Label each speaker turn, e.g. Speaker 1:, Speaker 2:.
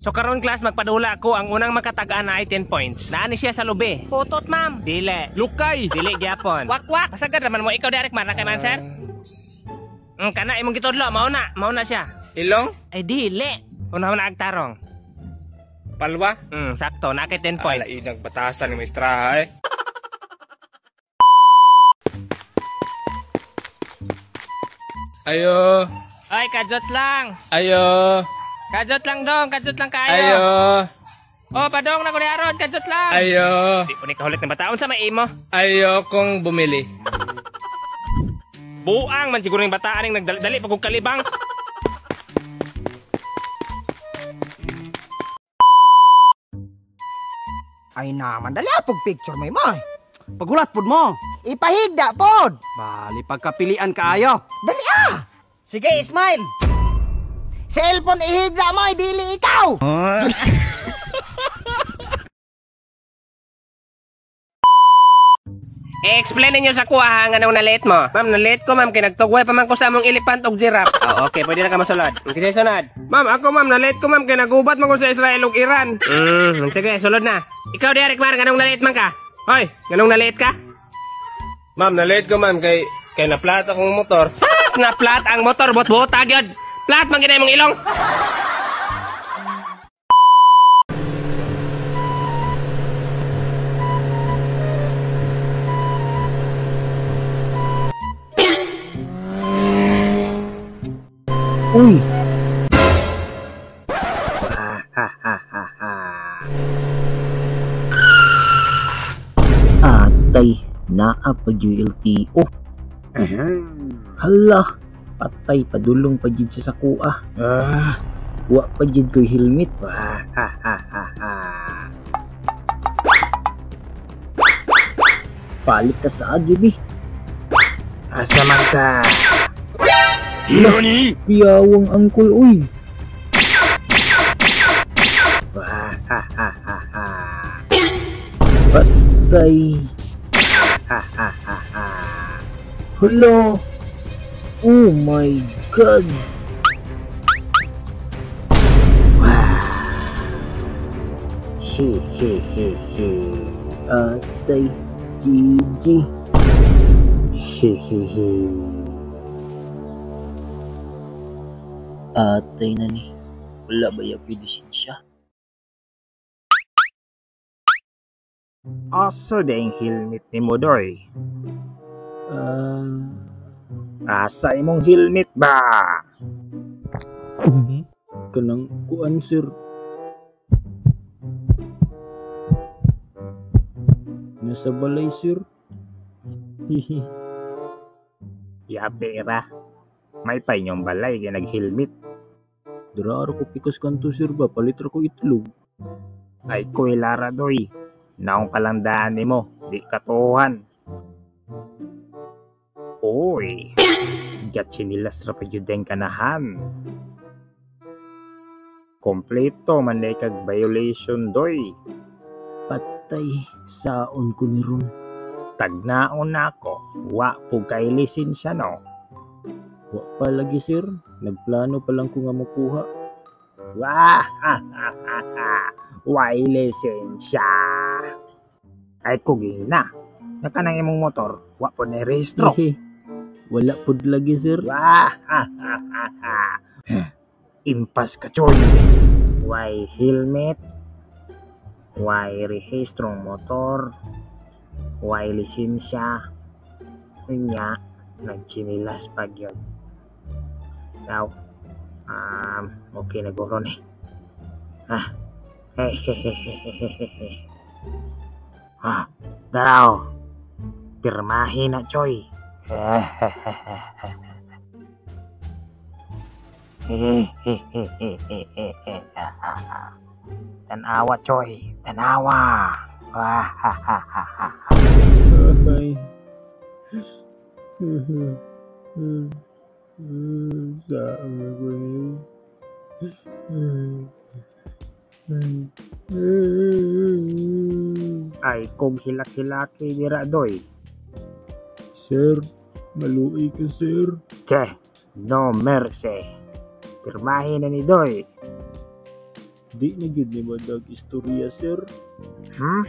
Speaker 1: So karon class magpadula ako ang unang makatagaan na ay 10 points. Naani siya sa lube. Putot ma'am. Dili. Lukay. Dili gyapon. Wak-wak. Pasagad naman mo ikaw direct man kay man sir. Kana imong gitudlo mao na siya.
Speaker 2: Ilong?
Speaker 1: Ay dili. Una na agtarong.
Speaker 2: Palwa?
Speaker 1: Sakto na kay 10 points.
Speaker 2: Inag batasan ni maestraha eh. Ayo.
Speaker 1: Ay, kajot lang.
Speaker 2: Ayo.
Speaker 1: Kajot lang dong, kajot lang kayo.
Speaker 2: Ayo.
Speaker 1: Oh, padong na ko ni Aron, kajot lang.
Speaker 2: Ayo.
Speaker 1: Di ko ni kahulit na bataon sa may imo.
Speaker 2: Ayo kong bumili.
Speaker 1: Buang man siguro yung bataan yung nagdali pag kong kalibang.
Speaker 3: Ay naman, dali pag picture may mo. Pagulat pod mo. Ipahigda pod. Bali pagkapilian kaayo. Dali ah. Sige, Ismail. Cellphone ihigda mo, dili ikaw.
Speaker 1: I-explain ninyo sa kuha nga nung na-late mo. Ma'am, na-late ko ma'am, kinagtugway pa man ko sa among elephant o giraffe. Oh, okay, pwede na ka masulod. Kasi sunod. Ma'am, ako ma'am, na-late ko ma'am, kinagubat man ko sa Israel o Iran. Sige, sulod na. Ikaw, Derek Mar, nga nung na-late man ka? Hoy, nga nung na-late ka?
Speaker 2: Ma'am, na-late ko ma'am kay na-flat akong motor.
Speaker 1: Na-flat ang motor, bot-bota gyud. Flat man ginay mong ilong.
Speaker 3: Uy. Atay, naa pa LTO. Hala, patay padulong pa jud sa sakua. Wa pa jud ko helmet. Palit ka sa agibi.
Speaker 2: Asa man ka?
Speaker 3: Nani? Piyawang angkol, uy. Patay. Hala. Oh my God. Hehehehe. Atay. GG. Hehehe. Atay na ni. Wala ba yung lisensya?
Speaker 4: Asa ding helmet ni mo, Doy? Asa imong helmet ba?
Speaker 3: Kanang kuan, sir. Nasa balay, sir. Hihi.
Speaker 4: Yabera. May pa inyong balay kaya nag-helmet.
Speaker 3: Dararo ko pikas kanto, sir ba? Palitra ko itlog.
Speaker 4: Ay ko ilara, Doy. Naong palandaan ni mo. Di katuhan. Uy. Gatsinilas ra pa judeng kanahan. Kompleto man day kag violation, Doy.
Speaker 3: Patay, saon ko ni ron.
Speaker 4: Tagnaon ako. Wa po kay lisensya, no?
Speaker 3: Wa pa lagi, sir. Nagplano pa lang ko nga makuha.
Speaker 4: Wah! Why lisensya? Ay kugina. Nakanang imong motor. Wa po na rehistro.
Speaker 3: Wala po lagi, sir.
Speaker 4: Wah! Impas ka, choy. Why helmet? Why rehistrong motor? Why lisensya? Kunya, nagchinilas pag yun. Now, okay na guro ni. Daraw. Pirmahin na, choy. Tanawa, choy. Tanawa.
Speaker 3: Ay. Saan ako niyo?
Speaker 4: Ay kog hilak-hilaki dira, Doy.
Speaker 3: Sir, maluoy ka, sir.
Speaker 4: Che, no mercy. Pirmahin na ni Doy.
Speaker 2: Di na gyud ni madag istorya, sir.
Speaker 4: Hmm.